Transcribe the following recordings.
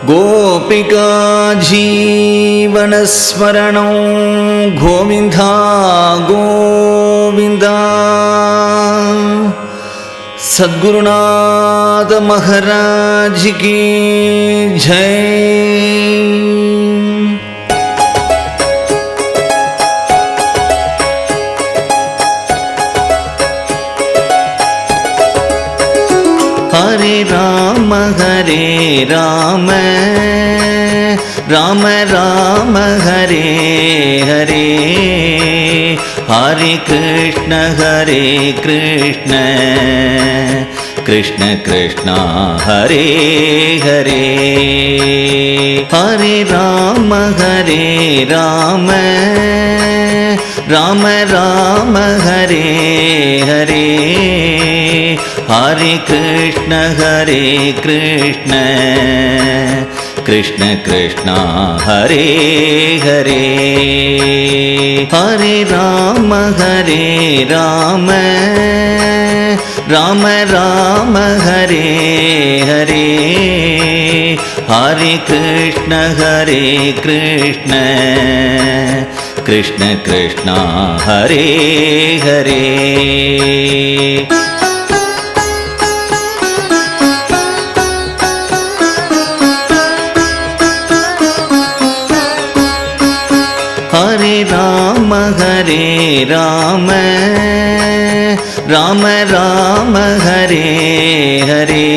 गोपिका जीवनस्मरणं गोविन्दा गोविन्दा। सद्गुरुनाथ महाराज की जय। हरे राम राम राम हरे हरे, हरे कृष्ण कृष्ण कृष्ण हरे हरे। हरे राम राम राम हरे हरे, हरे कृष्ण कृष्ण कृष्ण हरे हरे। हरे राम राम राम हरे हरे, हरे कृष्ण कृष्ण कृष्ण हरे हरे। हरे राम राम राम हरे हरे,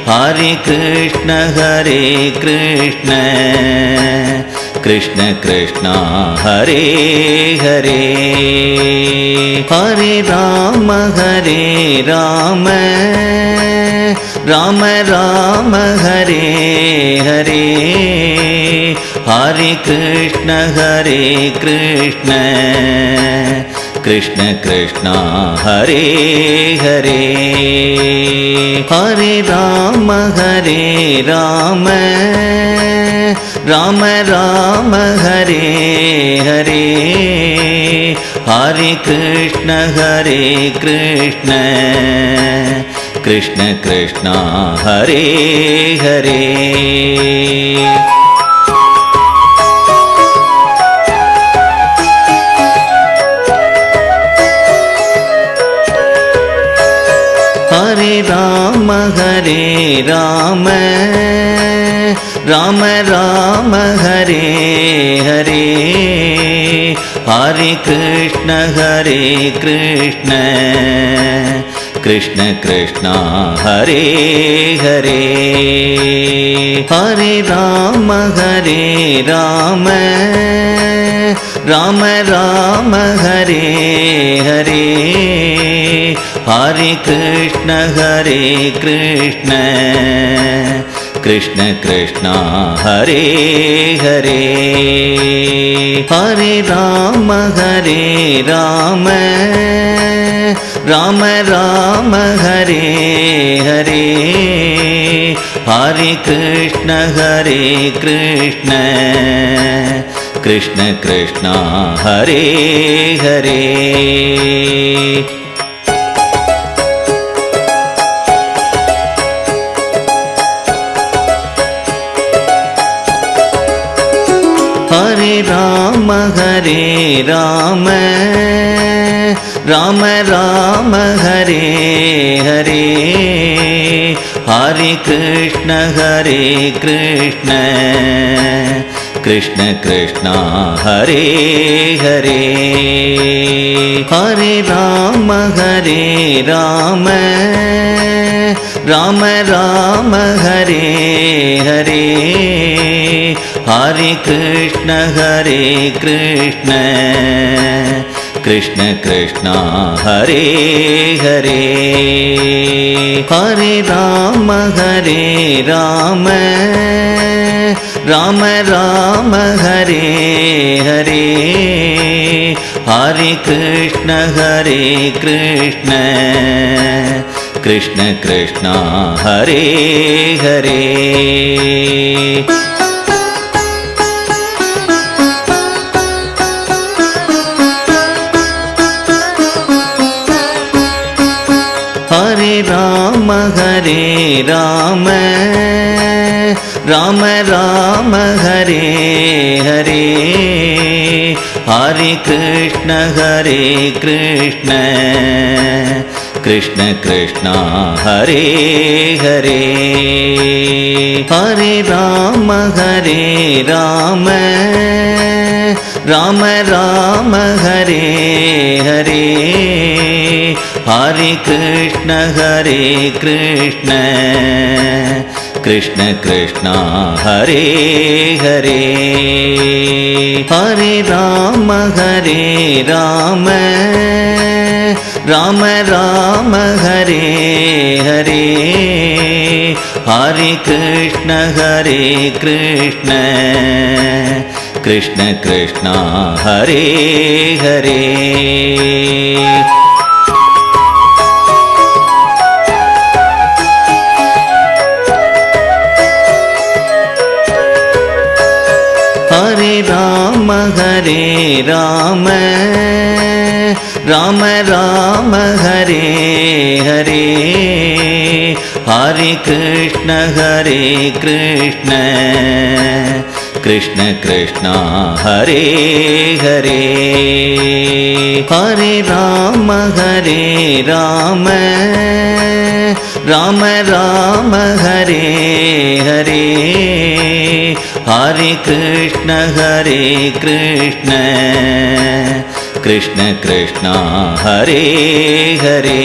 हरे कृष्ण कृष्ण कृष्ण हरे हरे। हरे राम राम राम हरे हरे, हरे कृष्ण कृष्ण कृष्ण हरे हरे। हरे राम राम राम हरे हरे, हरे कृष्ण कृष्ण कृष्ण हरे हरे। हरे राम राम राम हरे हरे, हरे कृष्ण कृष्ण कृष्ण हरे हरे। हरे राम राम राम हरे हरे, हरे कृष्ण कृष्ण कृष्ण हरे हरे। हरे राम राम राम हरे हरे, हरे कृष्ण कृष्ण कृष्ण हरे हरे। हरे राम राम राम हरे हरे, हरे कृष्ण कृष्ण कृष्ण हरे हरे। हरे राम राम राम हरे हरे, हरे कृष्ण कृष्ण कृष्ण हरे हरे। हरे राम राम राम हरे हरे, हरे कृष्ण कृष्ण कृष्ण हरे हरे। हरे Ram Rama Rama Hare Hare Hare Krishna Krishna Krishna Hare Hare Hare Rama Rama Rama Hare Hare Hare Krishna Krishna Krishna Hare Hare Hare Rama Rama Rama Hare Hare Hare Krishna Krishna Krishna Hare Hare Hare Rama Rama Rama Hare Hare Hare Krishna Krishna Krishna Hare Hare Hare Rama Rama Rama Hare Hare Hare Krishna Krishna Krishna Hare Hare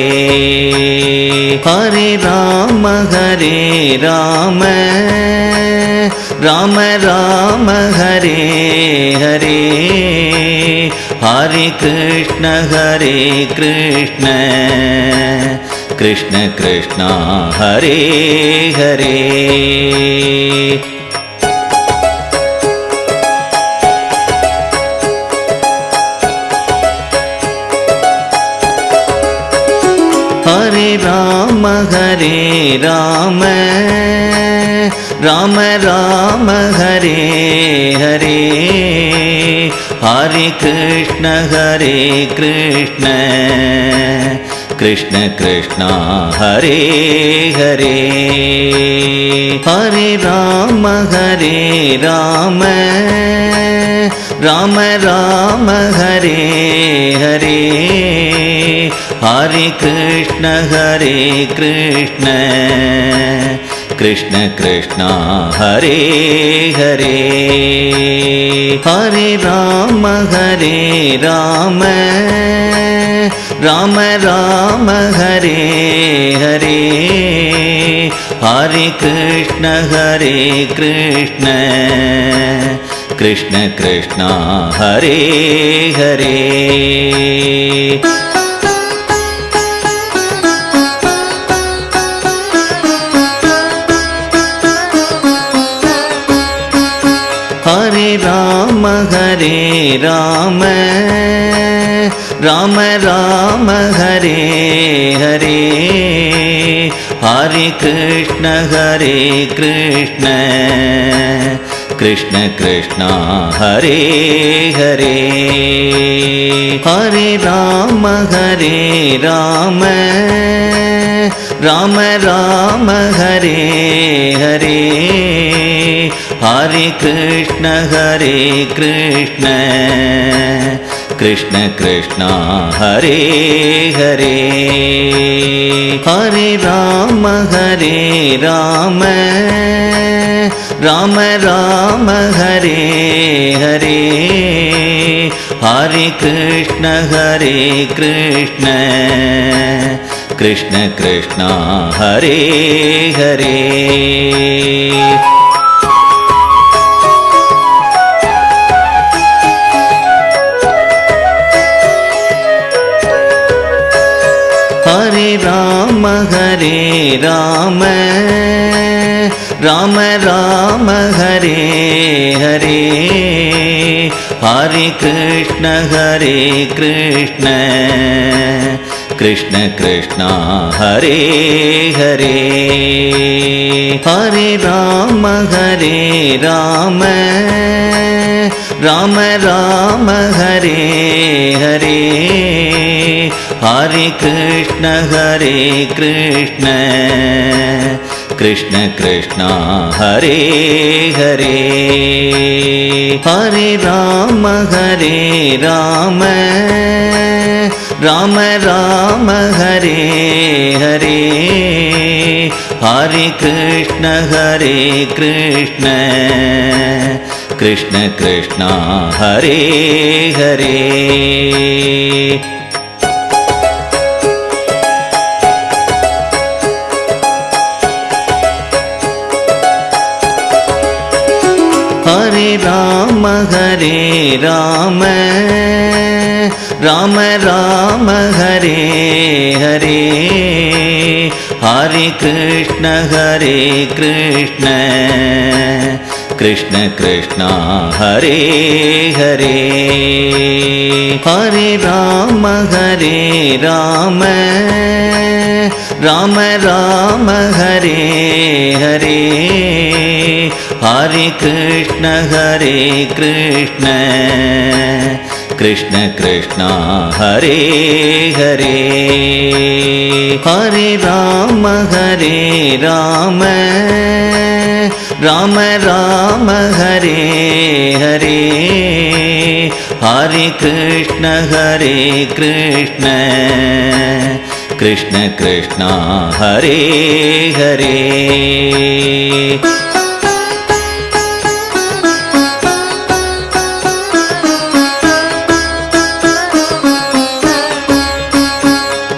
Hare Rama Rama Rama Hare Hare Hare Krishna Krishna Krishna Hare Hare Hare Rama Rama Rama Hare Hare Hare Krishna Krishna Krishna Hare Hare Hare Rama Rama Rama Hare Hare Hare Krishna Krishna Krishna Hare Hare Hare Rama Rama Rama Hare Hare Hare Krishna Krishna Krishna Hare Hare Hare Rama Rama Rama Hare Hare Hare Krishna Krishna Krishna Hare Hare Hare Rama Rama Rama Hare Hare Hare Krishna Krishna Krishna Hare Hare Hare Rama Rama Rama Hare Hare Hare Krishna Krishna Krishna Hare Hare Hare Rama Rama Rama Hare Hare Hare Krishna Krishna Krishna Hare Hare Hare Rama Rama Rama Hare Hare Hare Krishna Krishna Krishna Hare Hare Hare Ram Ram Ram Hare Hare Hare Krishna Krishna Krishna Hare Hare Hare Ram Ram Ram Hare Hare Hare Krishna Krishna Krishna Hare Hare Hare Ram Ram Ram Hare Hare Hare Krishna Krishna Krishna Hare Hare Hare Ram Ram Ram Hare Hare Hare Krishna Krishna Krishna Hare Hare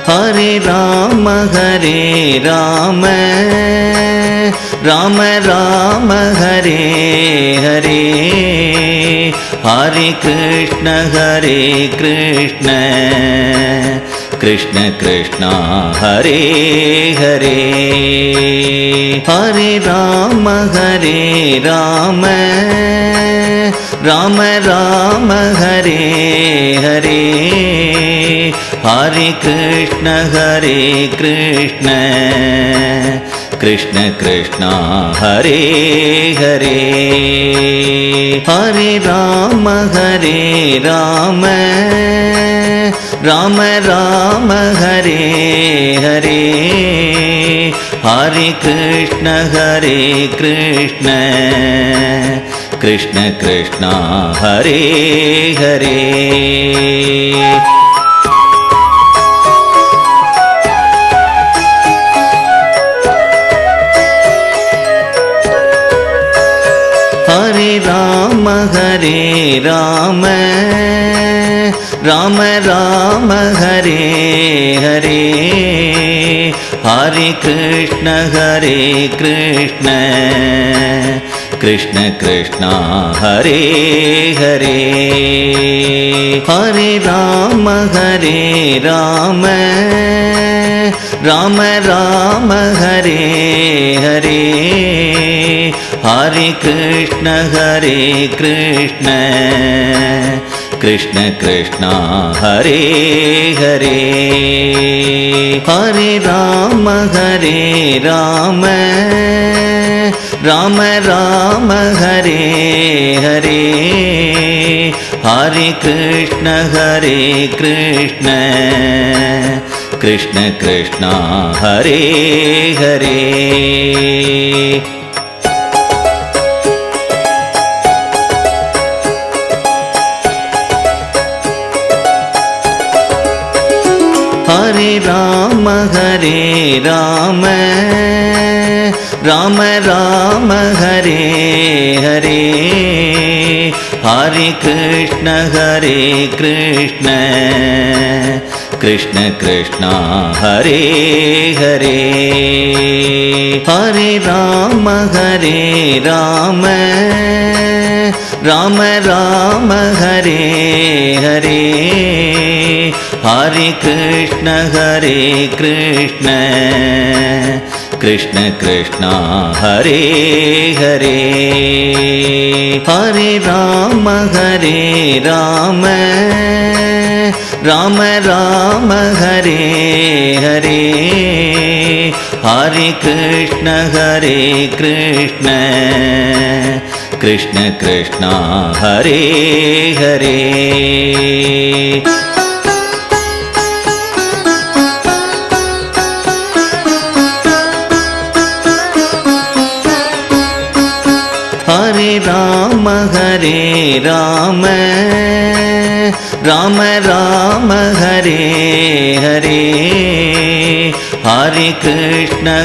Hare Ram Ram Ram Hare Hare Hare Krishna Krishna Krishna Hare Hare Hare Ram Ram Ram Hare Hare Hare Krishna Krishna Krishna Hare Hare Hare Ram Ram Ram Hare Hare Hare Krishna Krishna Krishna Hare Hare Hare Ram Ram Ram Hare Hare Hare Krishna Krishna Krishna Hare Hare Hare Ram Ram Ram Hare Hare Hare Krishna Krishna Krishna Hare Hare Hare Ram Ram Ram Hare Hare Hare Krishna Krishna Krishna Hare Hare Hare Ram Ram Ram Hare Hare Hare Krishna Krishna Krishna Hare Hare Hare Ram Ram Ram Hare Hare Hare Krishna Krishna Krishna Hare Hare Hare Ram Ram Ram Hare Hare Hare Krishna Krishna Krishna Hare Hare Rama Hare Rama Rama Rama Hare Hare Hare Krishna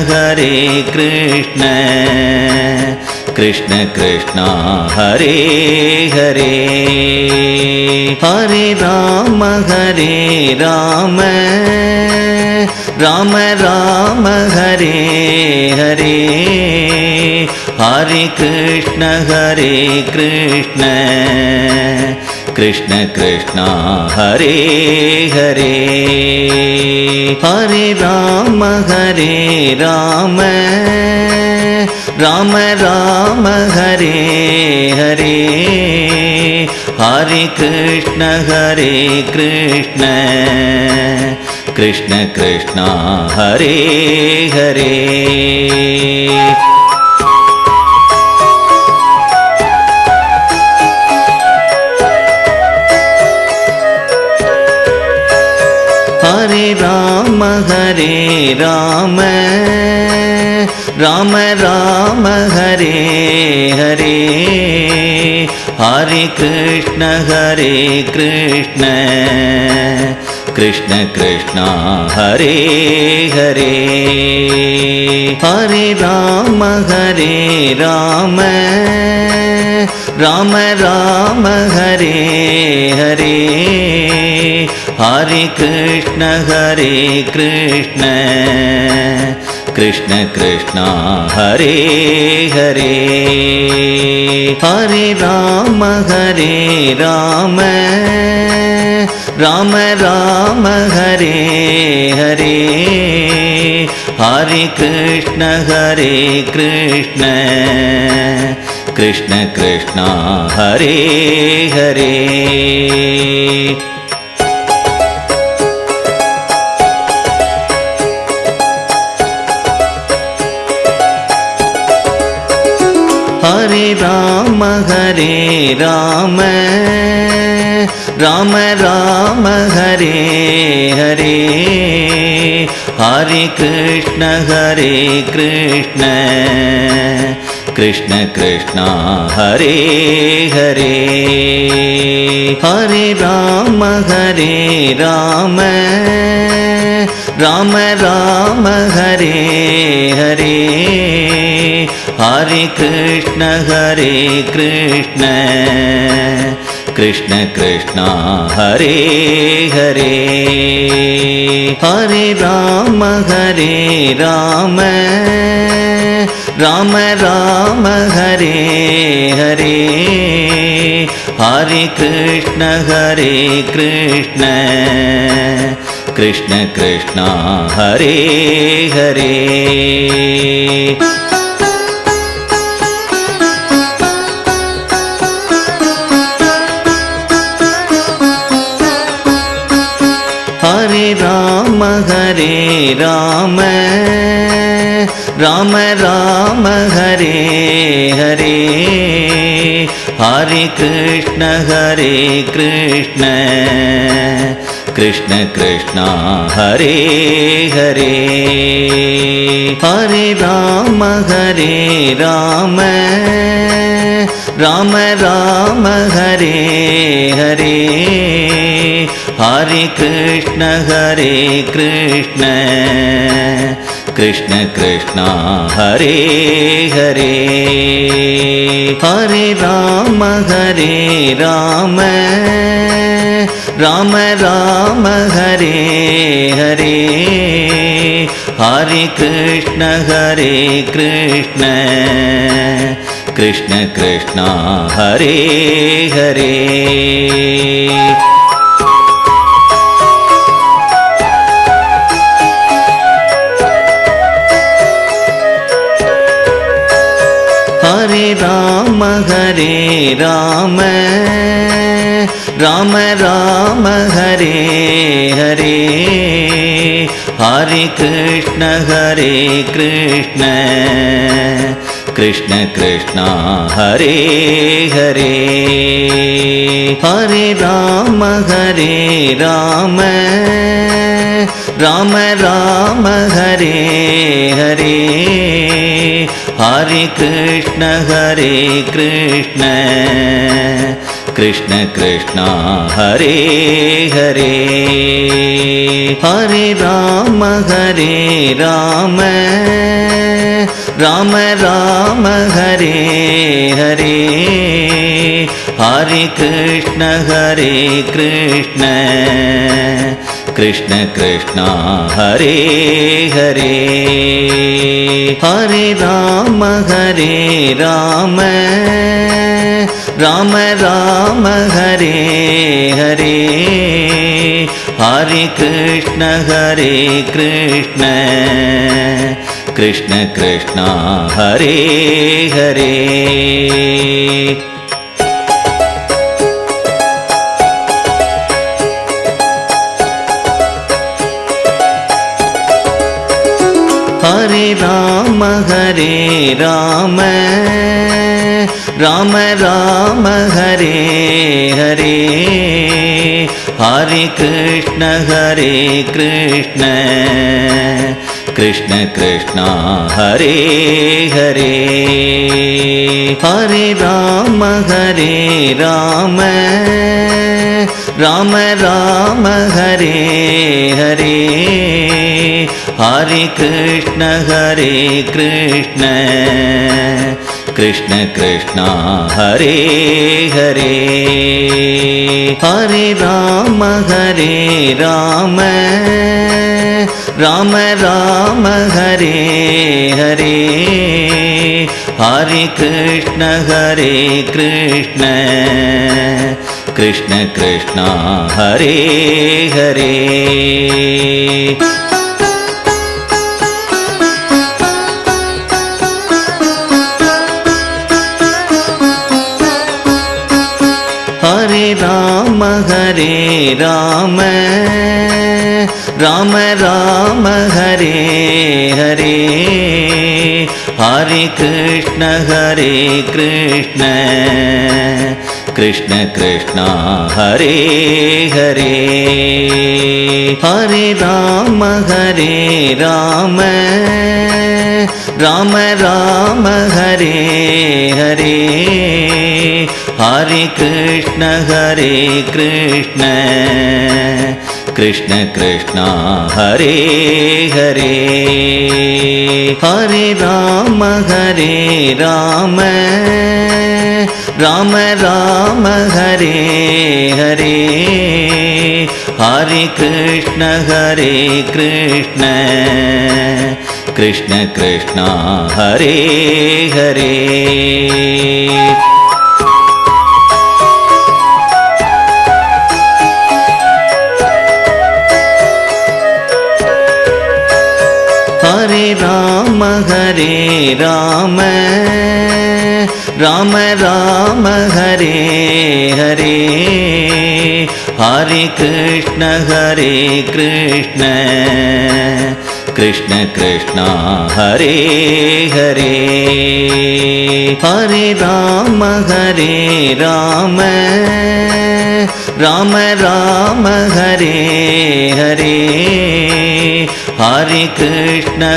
Krishna Krishna Hare Hare Hare Rama Rama Rama Hare Hare Hare Krishna Krishna Krishna Hare Hare Hare Rama Rama Rama Rama Hare Hare Hare Krishna Krishna Krishna Hare Hare Hare Rama Rama Rama Rama Hare Hare Hare Krishna Krishna Krishna Hare Hare Hare Rama Rama Rama Rama Hare Hare Hare Krishna Krishna Krishna Hare Hare Hare Rama Rama Rama Rama Hare Hare Hare Krishna Krishna Krishna Hare Hare Hare Rama Rama Rama Rama Hare Hare Hare Krishna Krishna Krishna Hare Hare Hare Rama Rama Rama Rama Hare Hare Hare Krishna Krishna Krishna Hare Hare Hare Rama Rama Rama Rama Hare Hare Hare Krishna Krishna Krishna Hare Hare Hare Rama Rama Rama Rama Hare Hare Hare Krishna Krishna Krishna Hare Hare Hare Rama Rama Rama Rama Hare Hare Hare Krishna Krishna Krishna Hare Hare Hare Rama Rama Rama Rama Hare Hare Hare Krishna Krishna Krishna Hare Hare Hare Rama Rama Rama Rama Hare Hare Hare Krishna Krishna Krishna Hare Hare Hare Rama Rama Rama Rama Hare Hare Hare Hare Krishna Krishna Krishna Hare Hare Hare Rama Rama Rama Hare Hare Hare Krishna Krishna Krishna Hare Hare Hare Rama Rama Rama Hare Hare Hare Krishna Krishna Krishna Hare Hare Hare Rama Rama Rama Hare Hare Hare Krishna Krishna Krishna Hare Hare Hare Rama Rama Rama Hare Hare Hare Krishna Krishna Krishna Hare Hare Hare Rama Rama Rama Hare Hare Hare Krishna Krishna Krishna Hare Hare Hare Rama Rama Rama Hare Hare Hare Krishna Krishna Krishna Hare Hare Hare Rama Rama Rama Hare Hare Hare Krishna Krishna Krishna Hare Hare Hare Rama Rama Rama Hare Hare Hare Krishna Krishna Krishna Hare Hare Hare Rama Rama Rama Hare Hare Hare Krishna Krishna Krishna Hare Hare Hare Rama Rama Rama Hare Hare Hare Krishna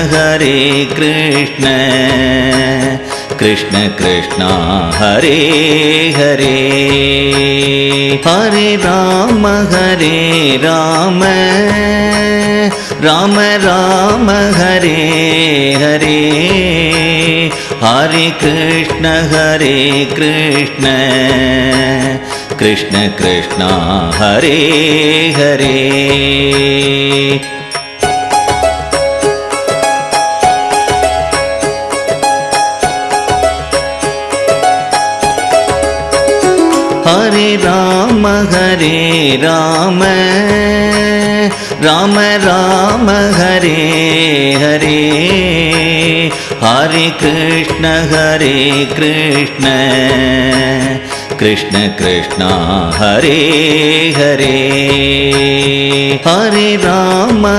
Krishna Krishna Hare Hare Hare Rama Rama Rama Hare Hare Hare Krishna Krishna Krishna Hare Hare Hare Rama Rama Rama Hare Hare Hare Krishna Krishna Krishna Hare Hare Hare Rama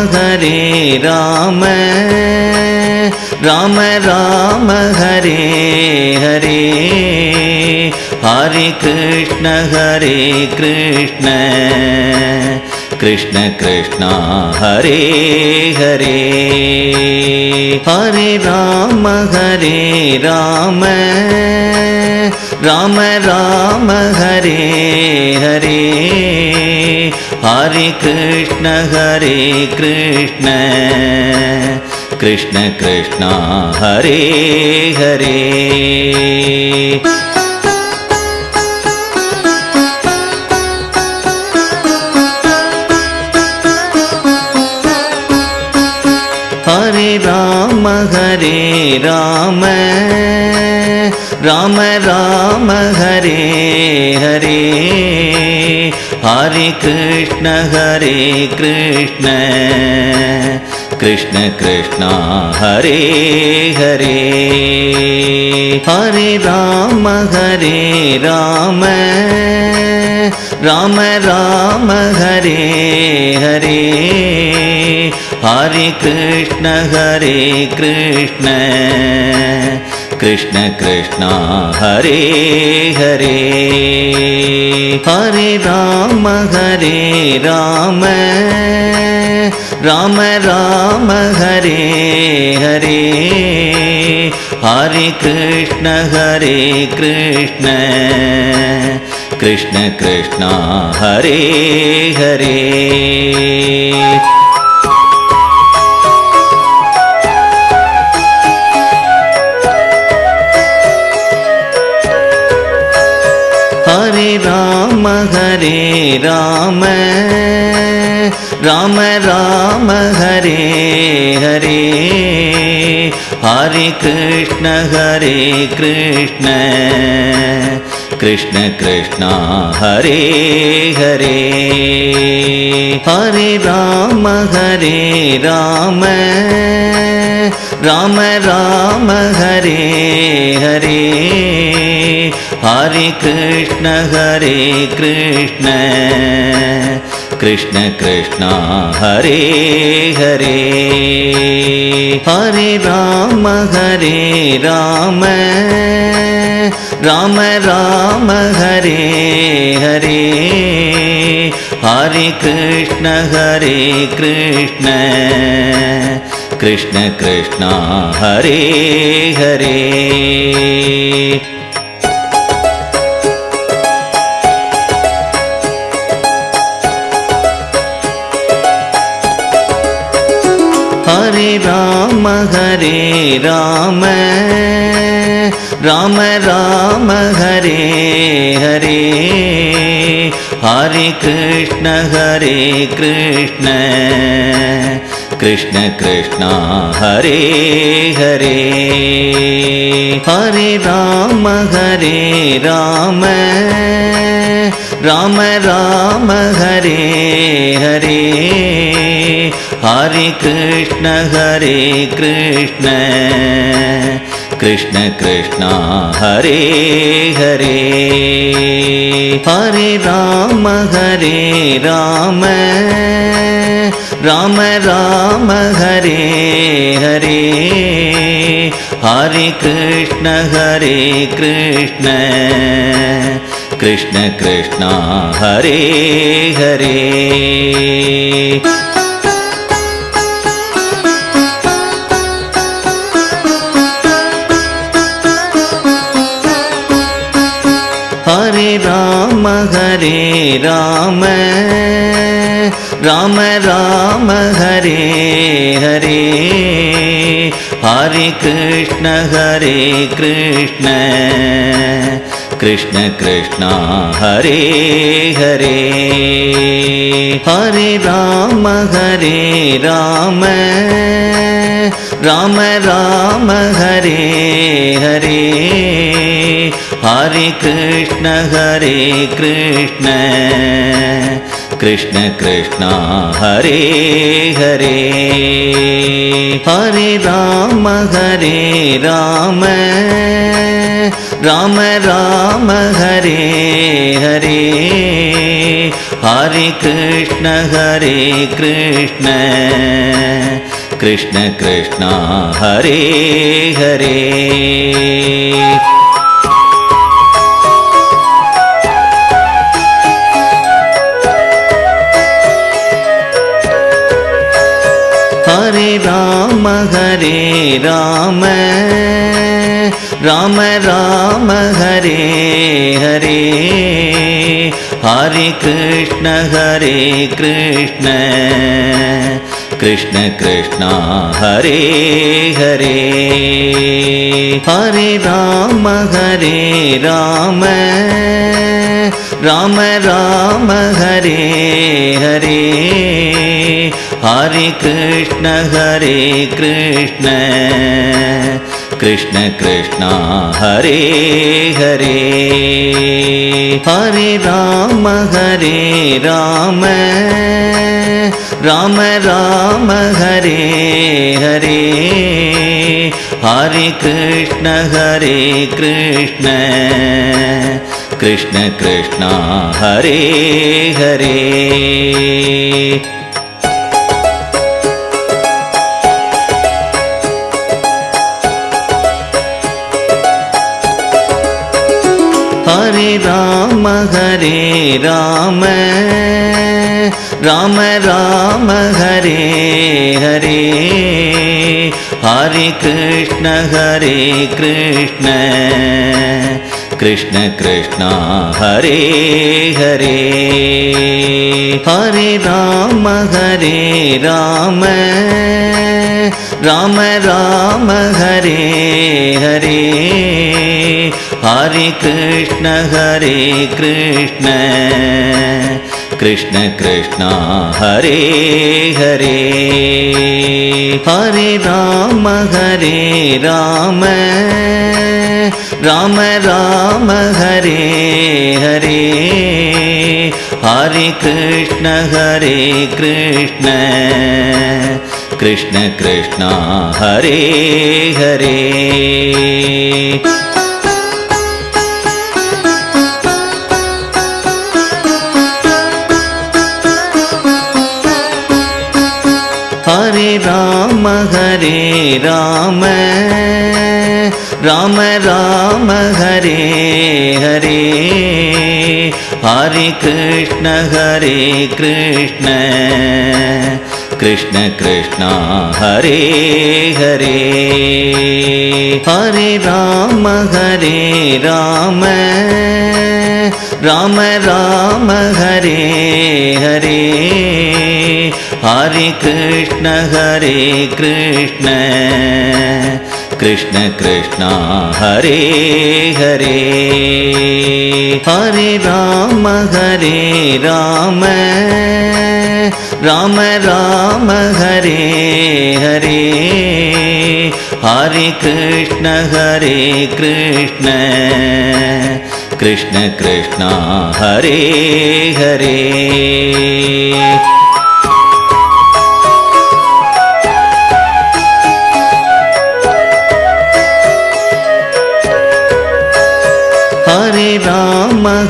Rama Rama Hare Hare Hare Krishna Krishna Krishna Hare Hare Hare Ram Ram Ram Hare Hare Hare Krishna Krishna Krishna Hare Hare Hare Ram Ram Ram Hare Hare Hare Krishna Krishna Krishna Hare Hare Hare Ram Ram Ram Hare Hare Hare Krishna Krishna Krishna Hare Hare Hare Ram Ram Ram Hare Hare Hare Krishna Krishna Krishna Hare Hare Hare Ram Ram Ram Hare Hare Hare Krishna Krishna Krishna Hare Hare Hare Ram Ram Ram Hare Hare Hare Krishna Krishna Krishna Hare Hare Hare Ram Ram Ram Hare Hare Hare Krishna Krishna Krishna Hare Hare Hare Ram Ram Ram Hare Hare Hare Krishna Krishna Krishna Hare Hare Hare Ram Ram Ram Hare Hare Hare Krishna Krishna Krishna Hare Hare Hare Ram Ram Ram Hare Hare Hare Krishna Krishna Krishna Hare Hare Hare Ram Ram Ram Hare Hare Hare Krishna Krishna Krishna Hare Hare Hare Ram Ram Ram Hare Hare Hare Krishna Krishna Krishna Hare Hare Hare Ram Ram Ram Hare Hare Hare Krishna Krishna Krishna Hare Hare Rama Rama Rama Hare Hare Hare Krishna Krishna Krishna Hare Hare Hare Rama Rama Rama Hare Hare Hare Krishna Krishna Krishna Hare Hare Hare Rama Rama Rama Hare Hare Hare Krishna Krishna Krishna Hare Hare Hare Rama Rama Rama Hare Hare Hare Krishna Krishna Krishna Hare Hare Hare Rama Rama Rama Hare Hare Hare Krishna Krishna Krishna Hare Hare Hare Rama Rama Rama Hare Hare Hare Krishna Krishna Krishna Hare Hare Hare Rama Rama Rama Hare Hare Hare Krishna Krishna Krishna Hare Hare Hare Rama Rama Rama Hare Hare Hare Krishna Krishna Krishna Hare Hare Hare Rama Rama Rama Hare Hare Hare Krishna Krishna Krishna Hare Hare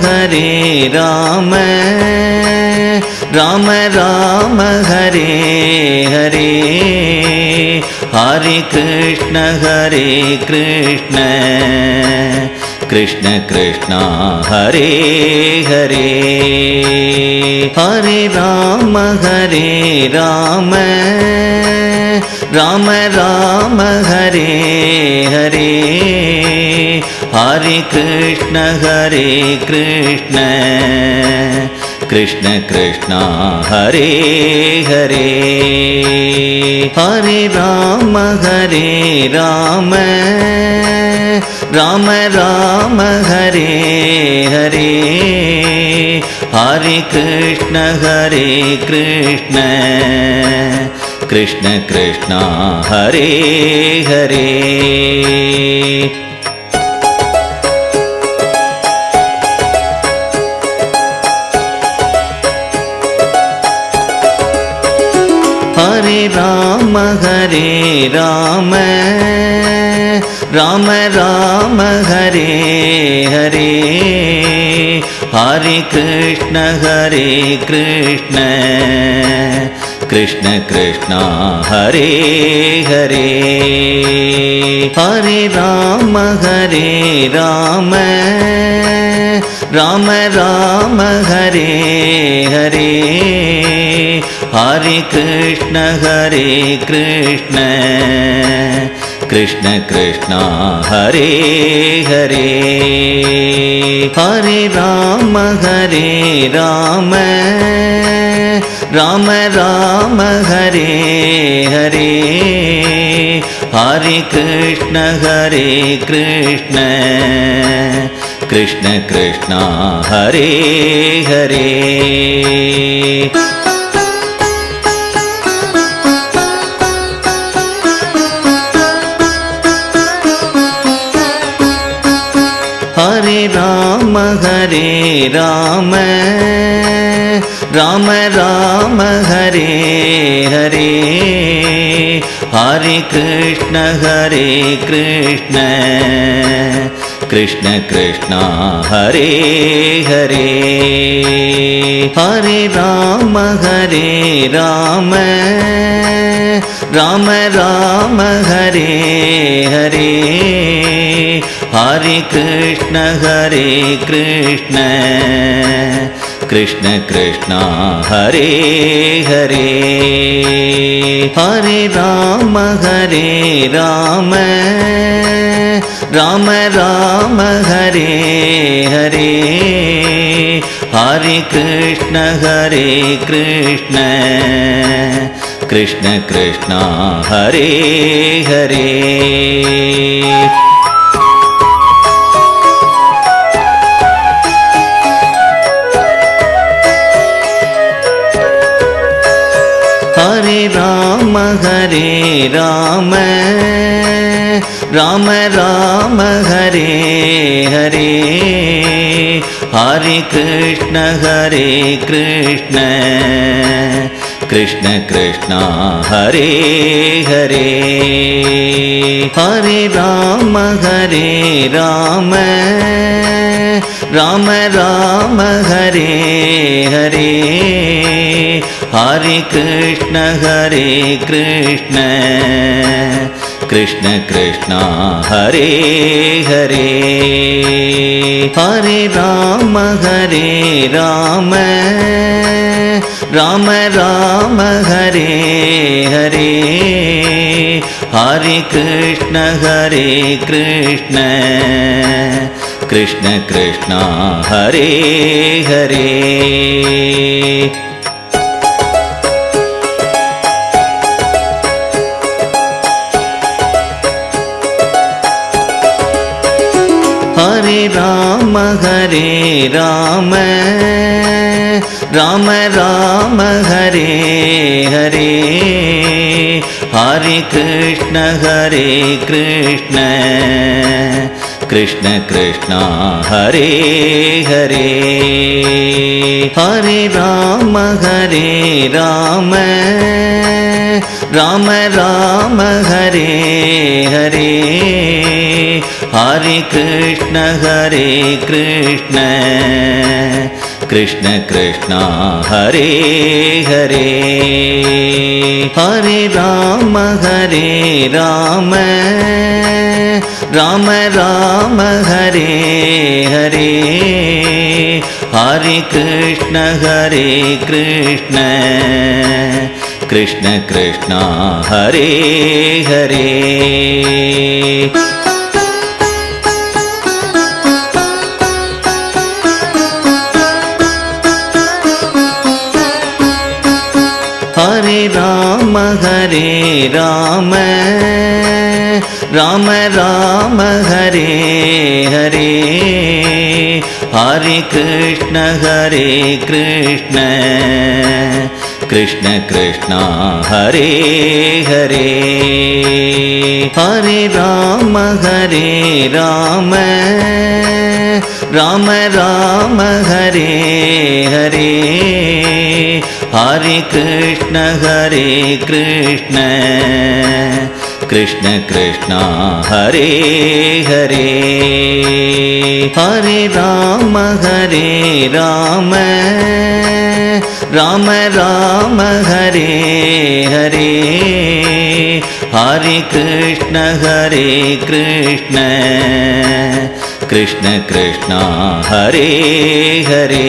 Hare Rama Rama Rama Hare Hare Hare Krishna Krishna Krishna Hare Hare Hare Rama Rama Rama Hare Hare Hare Krishna Krishna Krishna Hare Hare Hare Rama Rama Rama Hare Hare Hare Krishna Krishna Krishna Hare Hare Hare Rama Rama Rama Hare Hare Hare Krishna Krishna Krishna Hare Hare Hare Rama Rama Rama Hare Hare Hare Krishna Krishna Krishna Hare Hare Hare Ram Ram Ram Hare Hare Hare Krishna Krishna Krishna Hare Hare Hare Ram Ram Ram Hare Hare Hare Krishna Krishna Krishna Hare Hare Hare Ram Ram Ram Hare Hare Hare Krishna Krishna Krishna Hare Hare Hare Ram Ram Ram Hare Hare Hare Krishna Krishna Krishna Hare Hare Hare Ram Ram Ram Hare Hare Hare Krishna Krishna Krishna Hare Hare Hare Ram Ram Ram Hare Hare Hare Krishna Krishna Krishna Hare Hare Hare Ram Ram Ram Hare Hare Hare Krishna Krishna Krishna Hare Hare Hare Ram Ram Ram Hare Hare Hare Krishna Krishna Krishna Hare Hare Hare Ram Ram Ram Hare Hare Hare Krishna Krishna Krishna Hare Hare Hare Ram Ram Ram Hare Hare Hare Krishna Krishna Krishna Hare Hare Hare Ram Ram Ram Hare Hare Hare Krishna Krishna Krishna Hare Hare Hare Ram Ram Ram Hare Hare Hare Krishna Krishna Krishna Hare Hare Hare Ram Ram Ram Hare Hare Hare Krishna Krishna Krishna Hare Hare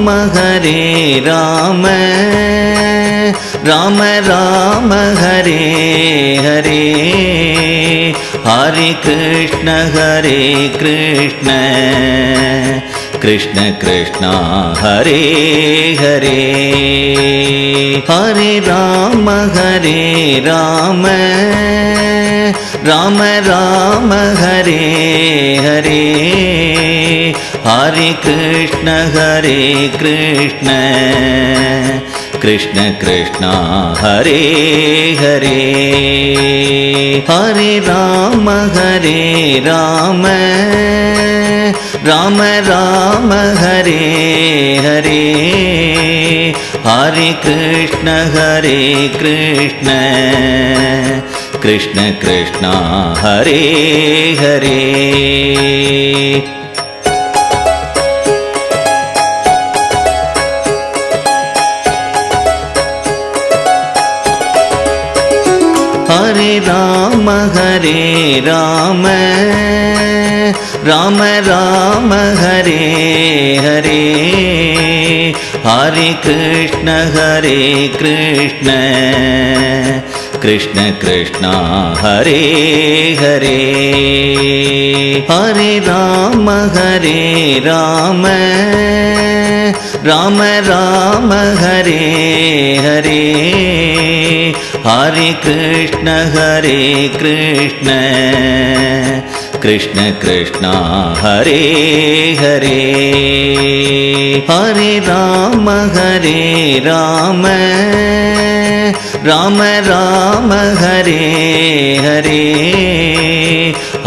Rama Hare Rama Rama Rama Hare Hare Hare Krishna Krishna Krishna Hare Hare Hare Rama Rama Rama Hare Hare Hare Krishna Krishna Krishna Hare Hare Hare Rama Rama Rama Hare Hare Hare Krishna Krishna Krishna Hare Hare Hare Rama Rama Rama Hare Hare Hare Krishna Krishna Krishna Hare Hare Hare Rama Rama Rama Hare Hare Hare Krishna Krishna Krishna Hare Hare Hare Rama Rama Rama Hare Hare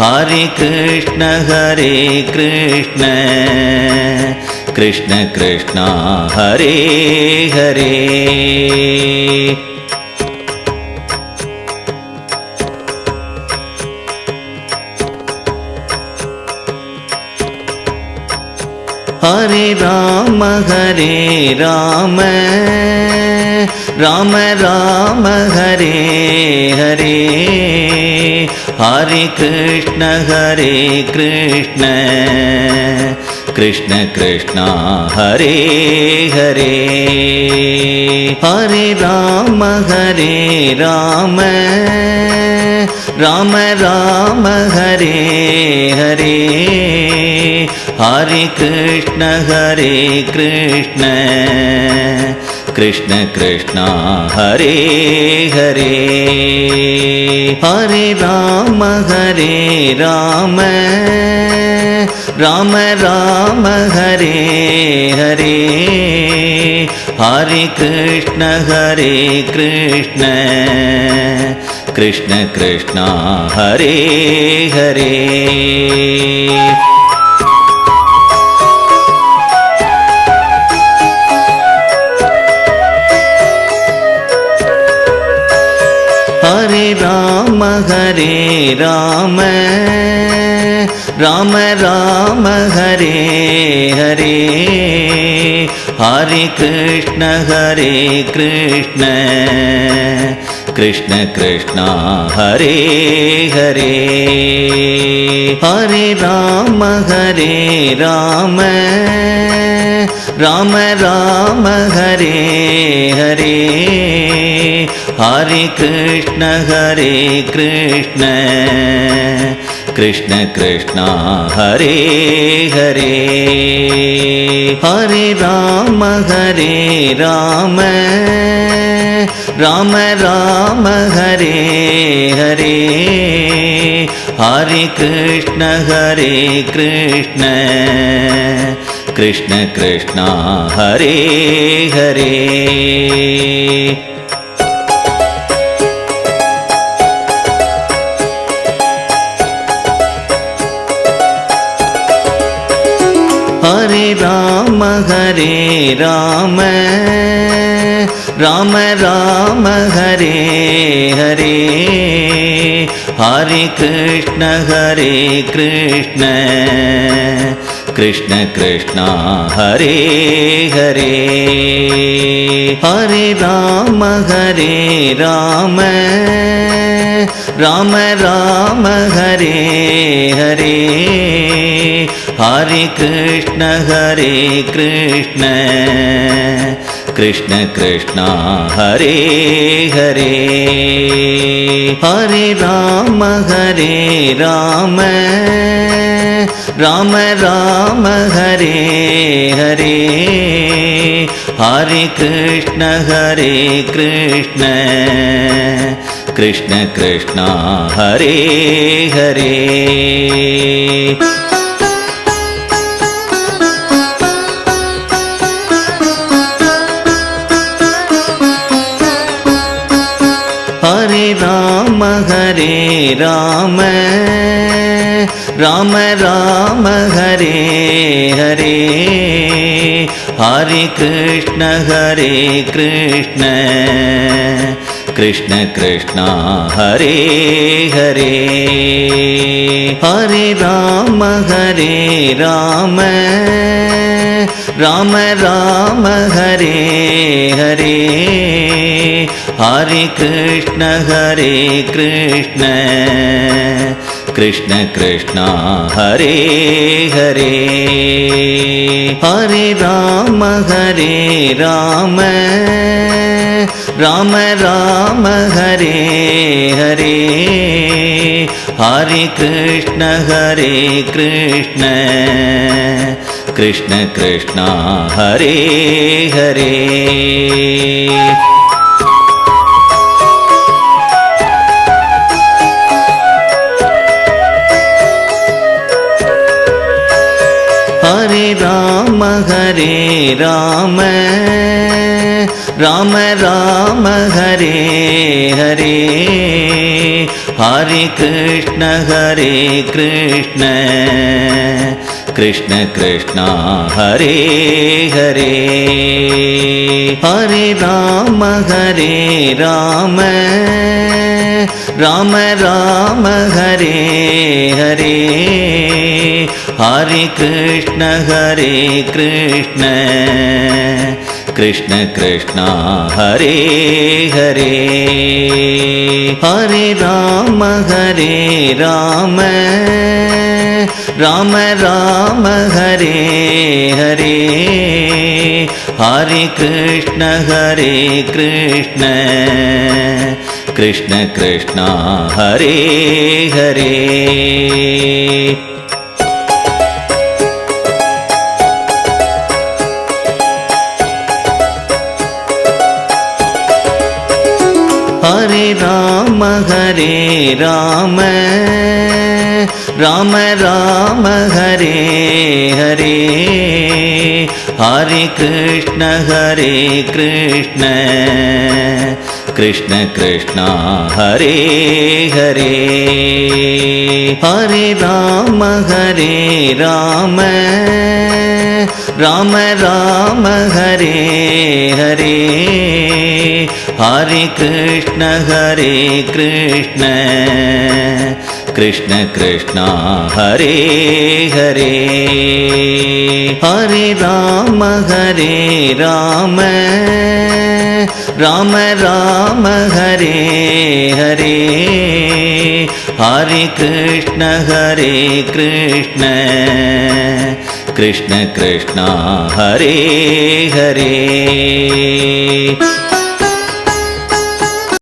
Hare Krishna Krishna Krishna Hare Hare Hare Rama Rama Rama Hare Hare Hare Krishna Krishna Krishna Hare Hare Hare Rama Rama Rama Hare Hare Hare Krishna Krishna Krishna Hare Hare Hare Rama Rama Rama Hare Hare Hare Krishna Krishna Krishna Hare Hare Hare Rama Rama Rama Hare Hare Hare Krishna Krishna Krishna Hare Hare Hare Rama Rama Rama Hare Hare Hare Krishna Krishna Krishna Hare Hare Hare Rama Rama Rama Hare Hare Hare Krishna Krishna Krishna Hare Hare Hare Rama Rama Rama Hare Hare Hare Krishna Krishna Krishna Hare Hare Hare Rama Rama Rama Hare Hare Hare Krishna Krishna Krishna Hare Hare Hare Rama Rama Rama Hare Hare Hare Krishna Krishna Krishna Hare Hare Hare Rama Rama Rama Hare Hare Hare Krishna Krishna Krishna Hare Hare Hare Rama Rama Rama Hare Hare Hare Krishna Krishna Krishna Hare Hare Hare Rama Rama Rama Hare Hare Hare Krishna Krishna Krishna Hare Hare Hare Rama Rama Rama Hare Hare Hare Krishna Krishna Krishna Hare Hare Hare Rama Rama Rama Hare Hare Hare Krishna Krishna Krishna Hare Hare Hare Rama Rama Rama Hare Hare Hare Krishna Krishna Krishna Hare Hare Hare Rama Rama Rama Hare Hare Hare Krishna Krishna Krishna Hare Hare Hare Rama Rama Rama Hare Hare Hare Krishna Krishna Krishna Hare Hare Hare Rama Rama Rama Hare Hare Hare Krishna Krishna Krishna Hare Hare